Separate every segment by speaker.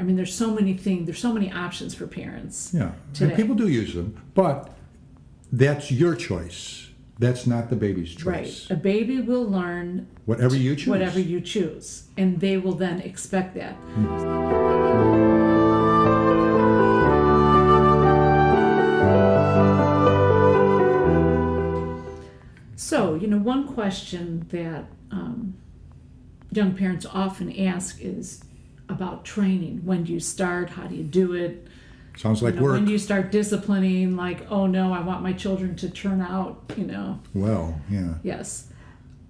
Speaker 1: I mean, there's so many things, there's so many options for parents.
Speaker 2: Yeah,
Speaker 1: today.
Speaker 2: and people do use them, but that's your choice. That's not the baby's choice.
Speaker 1: Right. A baby will learn
Speaker 2: whatever you choose.
Speaker 1: Whatever you choose, and they will then expect that. So, one question that young parents often ask is about training. When do you start? How do you do it?
Speaker 2: Sounds like work.
Speaker 1: When do you start disciplining? Like, oh no, I want my children to turn out,
Speaker 2: Well, yeah.
Speaker 1: Yes.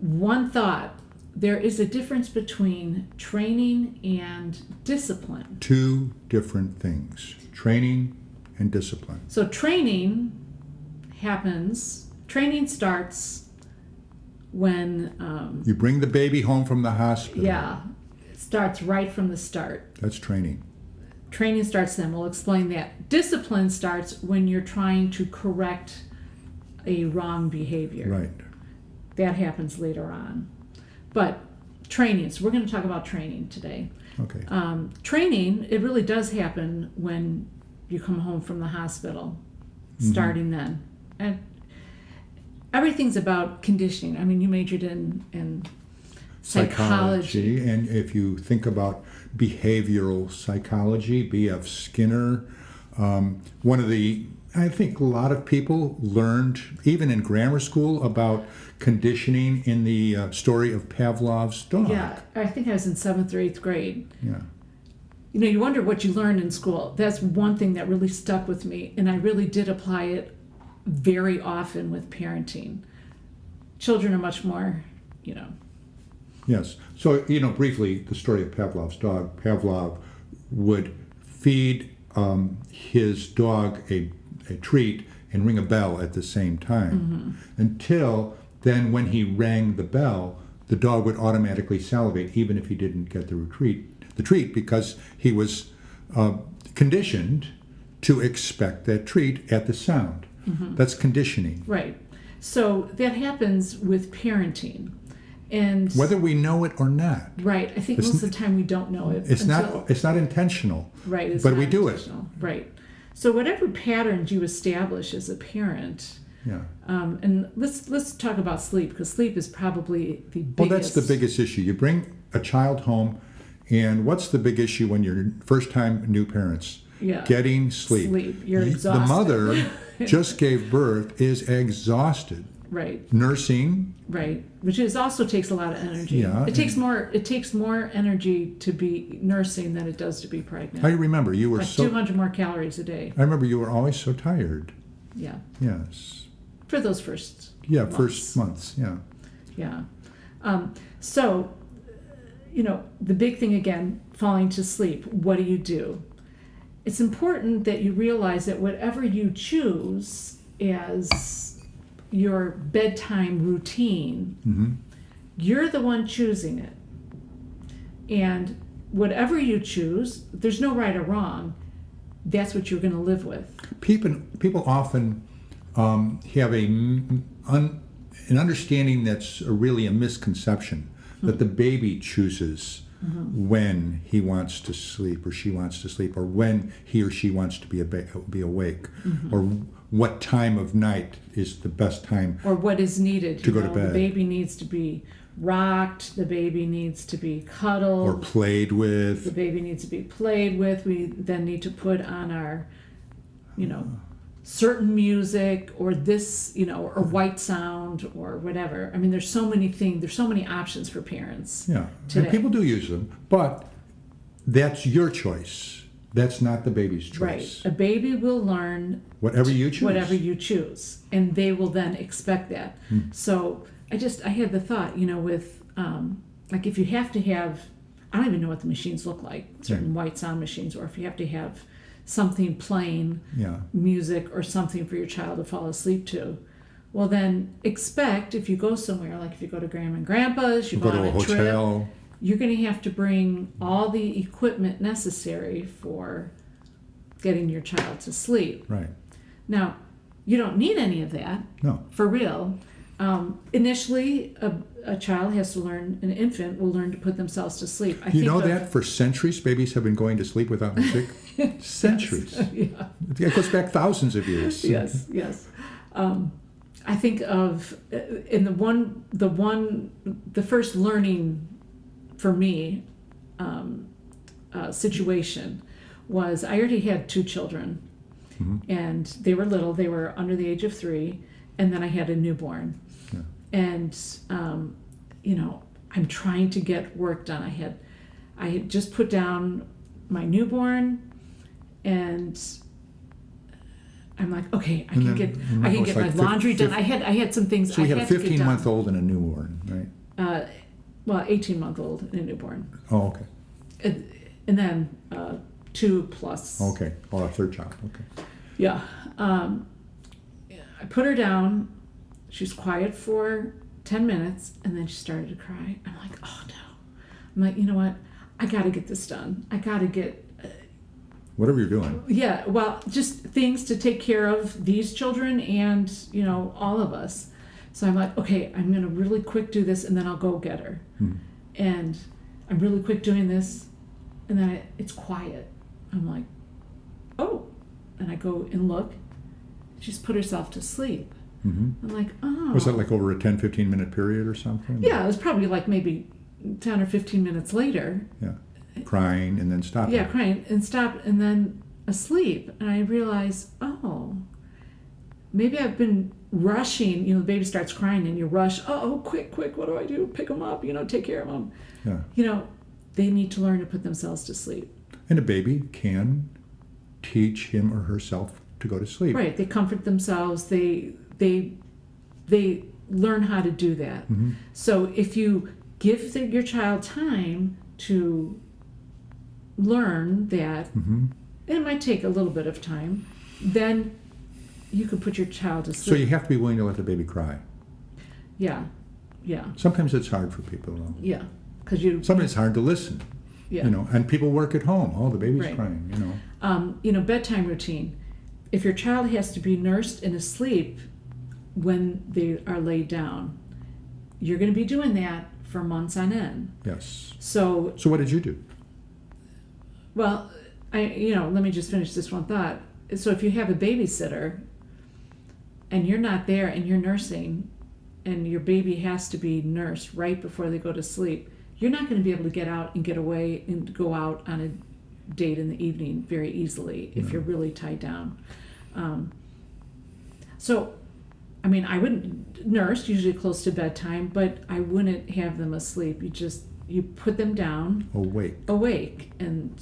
Speaker 1: One thought, there is a difference between training and discipline.
Speaker 2: Two different things, training and discipline.
Speaker 1: So training starts when...
Speaker 2: you bring the baby home from the hospital.
Speaker 1: Yeah, it starts right from the start.
Speaker 2: That's training.
Speaker 1: Training starts then. We'll explain that. Discipline starts when you're trying to correct a wrong behavior.
Speaker 2: Right.
Speaker 1: That happens later on. But training, so we're going to talk about training today.
Speaker 2: Okay.
Speaker 1: Training, it really does happen when you come home from the hospital, starting then. And everything's about conditioning. I mean, you majored in psychology.
Speaker 2: And if you think about behavioral psychology, B.F. Skinner, I think a lot of people learned, even in grammar school, about conditioning in the story of Pavlov's dog.
Speaker 1: Yeah, I think I was in 7th or 8th grade.
Speaker 2: Yeah.
Speaker 1: You wonder what you learned in school. That's one thing that really stuck with me, and I really did apply it very often with parenting. Children are much more,
Speaker 2: Yes. So, briefly, the story of Pavlov's dog. Pavlov would feed his dog a treat and ring a bell at the same time until then when he rang the bell, the dog would automatically salivate even if he didn't get the treat because he was conditioned to expect that treat at the sound. That's conditioning.
Speaker 1: Right. So that happens with parenting. And
Speaker 2: whether we know it or not.
Speaker 1: Right. I think most of the time we don't know it.
Speaker 2: It's not intentional.
Speaker 1: Right.
Speaker 2: But we do it.
Speaker 1: Right. So whatever patterns you establish as a parent.
Speaker 2: Yeah.
Speaker 1: And let's talk about sleep, because sleep is probably the biggest.
Speaker 2: Well, that's the biggest issue. You bring a child home, and what's the big issue when you're first-time new parents?
Speaker 1: Yeah.
Speaker 2: Getting sleep.
Speaker 1: You're exhausted.
Speaker 2: The mother just gave birth, is exhausted.
Speaker 1: Right.
Speaker 2: Nursing.
Speaker 1: Right. Which also takes a lot of energy.
Speaker 2: Yeah.
Speaker 1: It takes more energy to be nursing than it does to be pregnant.
Speaker 2: I remember you were
Speaker 1: like 200 more calories a day.
Speaker 2: I remember you were always so tired.
Speaker 1: Yeah.
Speaker 2: Yes.
Speaker 1: For those first months.
Speaker 2: First months, yeah.
Speaker 1: Yeah. So, the big thing again, falling to sleep. What do? It's important that you realize that whatever you choose as your bedtime routine, you're the one choosing it. And whatever you choose, there's no right or wrong. That's what you're going to live with.
Speaker 2: People often have an understanding that's really a misconception that the baby chooses when he wants to sleep or she wants to sleep, or when he or she wants to be awake, or what time of night is the best time,
Speaker 1: or what is needed
Speaker 2: to go to bed.
Speaker 1: The baby needs to be rocked, the baby needs to be cuddled
Speaker 2: or played with.
Speaker 1: The baby needs to be played with. We then need to put on our certain music, or this, or white sound, or whatever. I mean, there's so many things, there's so many options for parents.
Speaker 2: Yeah,
Speaker 1: today.
Speaker 2: And people do use them, but that's your choice. That's not the baby's choice.
Speaker 1: Right. A baby will learn
Speaker 2: whatever you
Speaker 1: choose, and they will then expect that. So I had the thought, with like if you have to have, I don't even know what the machines look like, certain white sound machines, or if you have to have something playing music or something for your child to fall asleep to. Well, then expect, if you go somewhere, like if you go to Grandma and Grandpa's, you go on a hotel, trip, you're going to have to bring all the equipment necessary for getting your child to sleep.
Speaker 2: Right.
Speaker 1: Now, you don't need any of that.
Speaker 2: No.
Speaker 1: For real. Initially, a child has to learn, an infant will learn to put themselves to sleep.
Speaker 2: You know that for centuries, babies have been going to sleep without music? Centuries.
Speaker 1: Yeah.
Speaker 2: It goes back thousands of years.
Speaker 1: Yes, yes. I think of in the first learning for me situation was I already had 2 children, and they were little. They were under the age of 3, and then I had a newborn.
Speaker 2: Yeah.
Speaker 1: And I'm trying to get work done. I had just put down my newborn, and I'm like, okay, I can get my laundry done. I had some things.
Speaker 2: So we
Speaker 1: I
Speaker 2: had a
Speaker 1: to get done.
Speaker 2: 15-month-old and a newborn, right?
Speaker 1: 18-month-old and a newborn,
Speaker 2: Oh, okay.
Speaker 1: and then 2 plus.
Speaker 2: Okay. Oh, a third child. Okay.
Speaker 1: Yeah. I put her down. She's quiet for 10 minutes, and then she started to cry. I'm like, oh no. I'm like, you know what? I got to get this done. I got to get...
Speaker 2: Whatever you're doing.
Speaker 1: Yeah, well, just things to take care of these children and, all of us. So I'm like, okay, I'm going to really quick do this, and then I'll go get her. And I'm really quick doing this, and then it's quiet. I'm like, oh. And I go and look. She's put herself to sleep. I'm like, oh.
Speaker 2: Was that like over a 10, 15-minute period or something?
Speaker 1: Yeah, it was probably like maybe 10 or 15 minutes later.
Speaker 2: Yeah. Crying and then stopping.
Speaker 1: Yeah, crying and stop and then asleep. And I realized, oh, maybe I've been rushing. The baby starts crying and you rush. Oh, quick, what do I do? Pick them up, take care of them.
Speaker 2: Yeah.
Speaker 1: They need to learn to put themselves to sleep.
Speaker 2: And a baby can teach him or herself to go to sleep.
Speaker 1: Right. They comfort themselves. They learn how to do that. So if you give your child time to learn that, and it might take a little bit of time, then you can put your child to sleep.
Speaker 2: So you have to be willing to let the baby cry.
Speaker 1: Yeah.
Speaker 2: Sometimes it's hard for people, though.
Speaker 1: Yeah, because
Speaker 2: sometimes it's hard to listen.
Speaker 1: Yeah.
Speaker 2: And people work at home. Oh, the baby's
Speaker 1: Right.
Speaker 2: crying.
Speaker 1: Bedtime routine. If your child has to be nursed and asleep when they are laid down, you're going to be doing that for months on end.
Speaker 2: Yes.
Speaker 1: So
Speaker 2: what did you do?
Speaker 1: Well, let me just finish this one thought. So if you have a babysitter and you're not there and you're nursing and your baby has to be nursed right before they go to sleep, you're not going to be able to get out and get away and go out on a date in the evening very easily if you're really tied down. I wouldn't nurse usually close to bedtime, but I wouldn't have them asleep. You put them down awake, and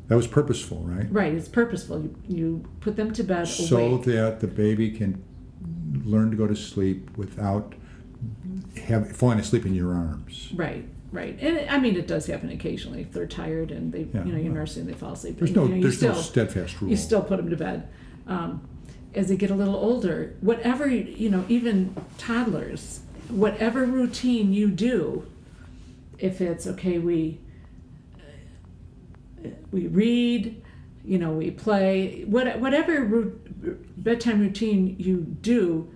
Speaker 2: that was purposeful, right?
Speaker 1: Right, it's purposeful. You put them to bed
Speaker 2: so
Speaker 1: awake.
Speaker 2: that the baby can learn to go to sleep without falling asleep in your arms.
Speaker 1: Right. And it does happen occasionally if they're tired and you're nursing, they fall asleep.
Speaker 2: There's no steadfast rule.
Speaker 1: You still put them to bed. As they get a little older, whatever, even toddlers, whatever routine you do, if it's okay, we read, we play, whatever bedtime routine you do,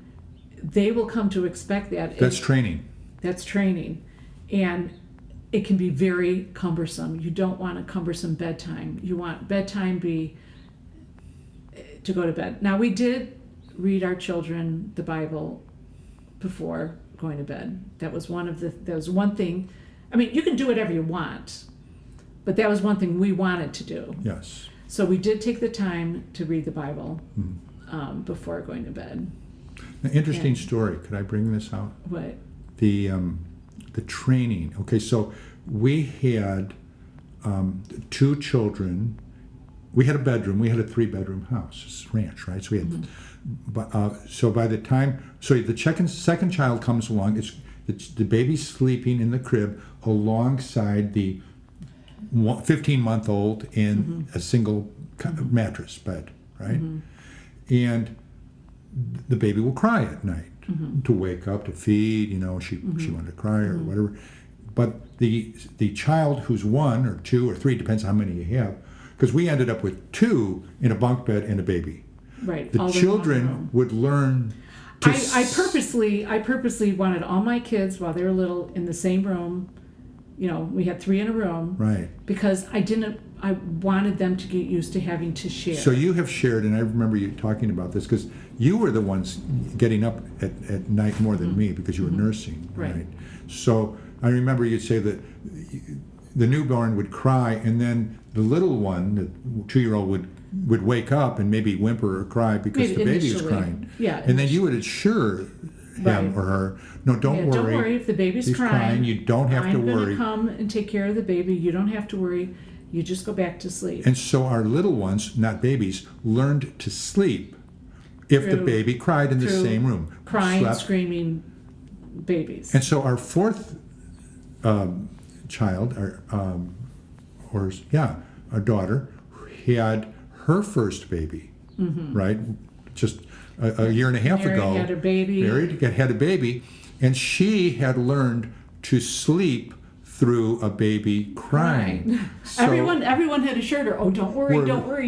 Speaker 1: they will come to expect that.
Speaker 2: That's training.
Speaker 1: That's training. And it can be very cumbersome. You don't want a cumbersome bedtime. You want bedtime to go to bed. Now, we did read our children the Bible before going to bed. That was one thing. You can do whatever you want, but that was one thing we wanted to do.
Speaker 2: Yes.
Speaker 1: So we did take the time to read the Bible before going to bed.
Speaker 2: An interesting story. Could I bring this out?
Speaker 1: What?
Speaker 2: The training. Okay, so we had 2 children. We had a bedroom. We had a 3-bedroom house. It's a ranch, right? So we had. So by the time, the second child comes along. It's the baby's sleeping in the crib alongside the 15-month-old in a single mattress bed, right? And the baby will cry at night to wake up, to feed. She wanted to cry or whatever. But the child who's 1 or 2 or 3, depends how many you have, because we ended up with 2 in a bunk bed and a baby.
Speaker 1: Right.
Speaker 2: The children would learn
Speaker 1: I purposely wanted all my kids while they were little in the same room. We had 3 in a room.
Speaker 2: Right.
Speaker 1: Because I wanted them to get used to having to share.
Speaker 2: So you have shared, and I remember you talking about this, because you were the ones getting up at night more than me because you were nursing.
Speaker 1: Right.
Speaker 2: So I remember you'd say that the newborn would cry, and then the little one, the 2-year-old, would wake up and maybe whimper or cry because the baby was crying.
Speaker 1: Yeah.
Speaker 2: And then you would assure him or her, no, don't worry.
Speaker 1: Don't worry if the baby's
Speaker 2: He's crying. You don't have to
Speaker 1: I'm
Speaker 2: worry.
Speaker 1: going to come and take care of the baby. You don't have to worry. You just go back to sleep.
Speaker 2: And so our little ones, not babies, learned to sleep if the baby cried in the same room.
Speaker 1: Crying,
Speaker 2: slept.
Speaker 1: Screaming babies.
Speaker 2: And so our 4th child, our daughter, had her first baby, right? Just a year and a half ago.
Speaker 1: Had a baby.
Speaker 2: Had a baby, and she had learned to sleep through a baby crying. So,
Speaker 1: everyone had assured her, "Oh, don't worry,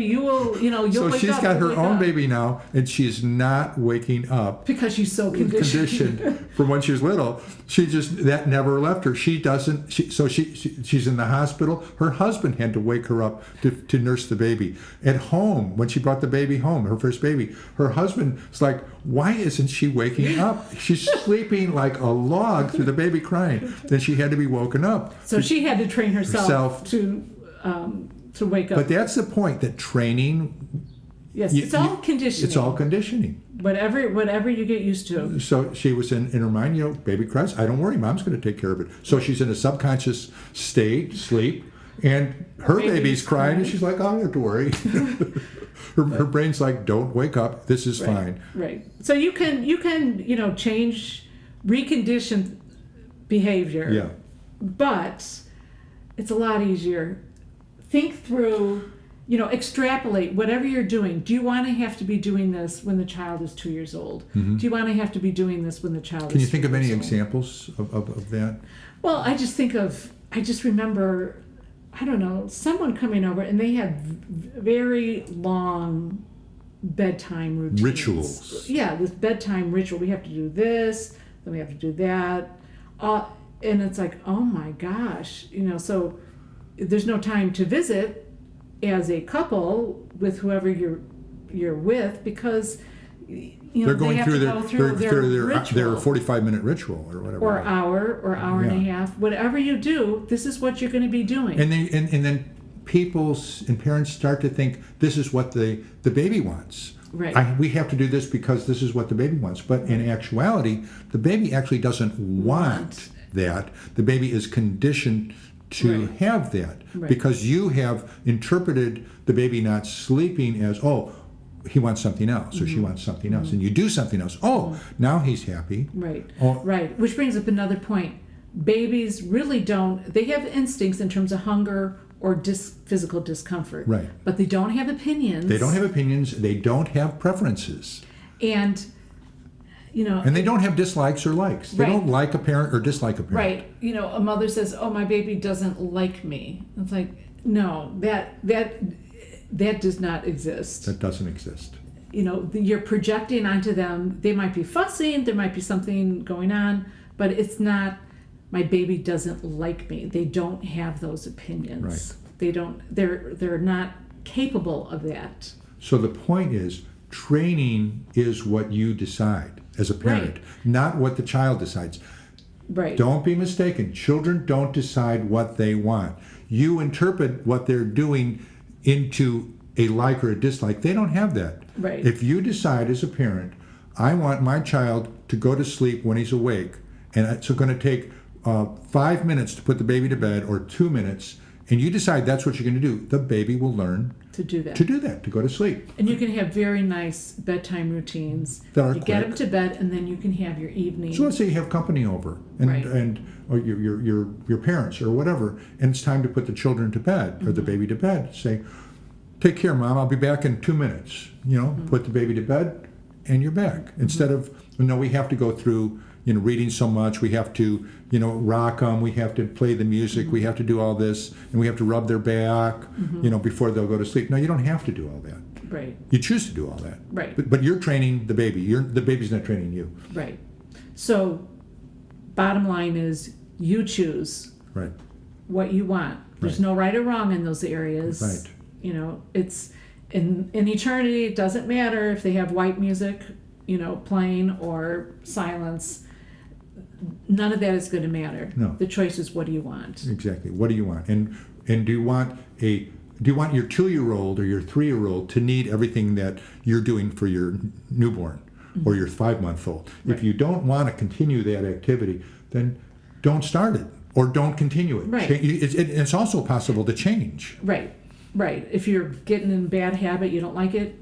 Speaker 1: you will, you'll
Speaker 2: so
Speaker 1: wake up."
Speaker 2: So she's got her own
Speaker 1: up.
Speaker 2: baby now, and she's not waking up
Speaker 1: because she's so conditioned
Speaker 2: from when she was little. She just, that never left her. She doesn't. She's in the hospital. Her husband had to wake her up to nurse the baby at home when she brought the baby home, her first baby. Her husband's like, "Why isn't she waking up? She's sleeping like a log through the baby crying." Then she had to be woken up.
Speaker 1: So she had to train herself to wake up.
Speaker 2: But that's the point, that training.
Speaker 1: Yes, it's all conditioning.
Speaker 2: It's all conditioning.
Speaker 1: Whatever you get used to.
Speaker 2: So she was in her mind, baby cries, I don't worry, mom's going to take care of it. So she's in a subconscious state, sleep, and her baby's crying, and she's like, I don't have to worry. her brain's like, don't wake up, this is fine.
Speaker 1: Right. So you can change, recondition behavior.
Speaker 2: Yeah.
Speaker 1: But it's a lot easier. Think through, extrapolate whatever you're doing. Do you want to have to be doing this when the child is 2 years old?
Speaker 2: Mm-hmm.
Speaker 1: Do you want to have to be doing this when the child
Speaker 2: Can
Speaker 1: is
Speaker 2: you think of
Speaker 1: 3
Speaker 2: any
Speaker 1: years old?
Speaker 2: examples of that?
Speaker 1: Well, I just remember, I don't know, someone coming over and they had very long bedtime routines.
Speaker 2: Rituals.
Speaker 1: Yeah, this bedtime ritual. We have to do this, then we have to do that. And it's like, oh my gosh, so there's no time to visit as a couple with whoever you're with, because
Speaker 2: they're going
Speaker 1: they have
Speaker 2: through
Speaker 1: to go through their ritual.
Speaker 2: Their 45-minute ritual or whatever.
Speaker 1: Or hour and a half. Whatever you do, this is what you're going to be doing.
Speaker 2: And then people and parents start to think this is what the baby wants.
Speaker 1: Right.
Speaker 2: We have to do this because this is what the baby wants. But in actuality, the baby actually doesn't want that. The baby is conditioned to have that because you have interpreted the baby not sleeping as, oh, he wants something else or she wants something else, and you do something else. Oh, now he's happy.
Speaker 1: Right. Which brings up another point. Babies really don't. They have instincts in terms of hunger or physical discomfort.
Speaker 2: Right.
Speaker 1: But they don't have opinions.
Speaker 2: They don't have opinions. They don't have preferences.
Speaker 1: And
Speaker 2: and they don't have dislikes or likes. They don't like a parent or dislike a parent.
Speaker 1: Right. A mother says, "Oh, my baby doesn't like me." It's like, no, that does not exist.
Speaker 2: That doesn't exist.
Speaker 1: You're projecting onto them. They might be fussing. There might be something going on, but it's not. My baby doesn't like me. They don't have those opinions.
Speaker 2: Right.
Speaker 1: They don't. They're not capable of that.
Speaker 2: So the point is, training is what you decide as a parent, not what the child decides.
Speaker 1: Right.
Speaker 2: Don't be mistaken. Children don't decide what they want. You interpret what they're doing into a like or a dislike. They don't have that.
Speaker 1: Right.
Speaker 2: If you decide as a parent, I want my child to go to sleep when he's awake, and it's going to take 5 minutes to put the baby to bed or 2 minutes, and you decide that's what you're going to do, the baby will learn
Speaker 1: to do that.
Speaker 2: To go to sleep.
Speaker 1: And you can have very nice bedtime routines.
Speaker 2: That are
Speaker 1: you get them to bed, and then you can have your evening.
Speaker 2: So let's say you have company over, or your parents or whatever, and it's time to put the children to bed or the baby to bed. Say, take care, Mom. I'll be back in 2 minutes. Put the baby to bed, and you're back. Instead of, we have to go through reading so much. We have to, rock them. We have to play the music. We have to do all this, and we have to rub their back, before they'll go to sleep. No, you don't have to do all that.
Speaker 1: Right.
Speaker 2: You choose to do all that.
Speaker 1: Right.
Speaker 2: But you're training the baby. The baby's not training you.
Speaker 1: Right. So, bottom line is you choose
Speaker 2: Right.
Speaker 1: what you want. There's
Speaker 2: Right.
Speaker 1: no right or wrong in those areas.
Speaker 2: Right.
Speaker 1: You know, it's in eternity. It doesn't matter if they have white music, playing or silence. None of that is going to matter.
Speaker 2: No.
Speaker 1: The choice is what do you want.
Speaker 2: Exactly. What do you want? And do you want your 2-year-old or your 3-year-old to need everything that you're doing for your newborn or your 5-month-old?
Speaker 1: Right.
Speaker 2: If you don't want to continue that activity, then don't start it or don't continue it.
Speaker 1: Right.
Speaker 2: It's also possible to change.
Speaker 1: Right. Right. If you're getting in a bad habit, you don't like it,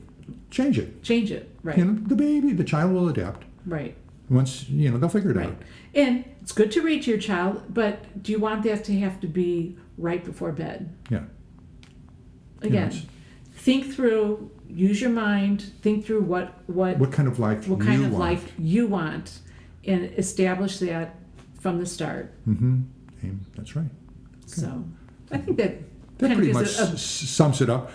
Speaker 2: Change it.
Speaker 1: change it. Right.
Speaker 2: The child will adapt.
Speaker 1: Right.
Speaker 2: Once, they'll figure it
Speaker 1: Right.
Speaker 2: out.
Speaker 1: And it's good to read to your child, but do you want that to have to be right before bed?
Speaker 2: Yeah.
Speaker 1: Again,
Speaker 2: Yes.
Speaker 1: think through, use your mind, think through what
Speaker 2: What kind of life
Speaker 1: what kind
Speaker 2: you
Speaker 1: of
Speaker 2: want.
Speaker 1: life you want, and establish that from the start.
Speaker 2: Mm-hmm. That's right.
Speaker 1: So I think that
Speaker 2: That
Speaker 1: kind of
Speaker 2: pretty
Speaker 1: gives
Speaker 2: much sums it up.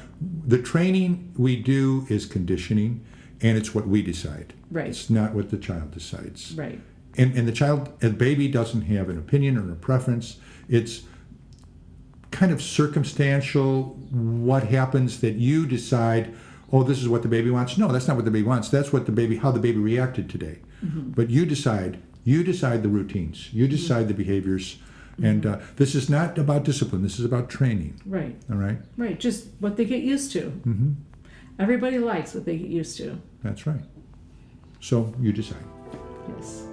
Speaker 2: The training we do is conditioning, and it's what we decide.
Speaker 1: Right.
Speaker 2: It's not what the child decides.
Speaker 1: right,
Speaker 2: And the baby doesn't have an opinion or a preference. It's kind of circumstantial. What happens that you decide, oh, this is what the baby wants. No, that's not what the baby wants. That's what how the baby reacted today.
Speaker 1: Mm-hmm.
Speaker 2: But you decide. You decide the routines. You decide the behaviors. And this is not about discipline. This is about training.
Speaker 1: right,
Speaker 2: All right?
Speaker 1: right. Just what they get used to.
Speaker 2: Mm-hmm.
Speaker 1: Everybody likes what they get used to.
Speaker 2: That's right. So you decide.
Speaker 1: Yes.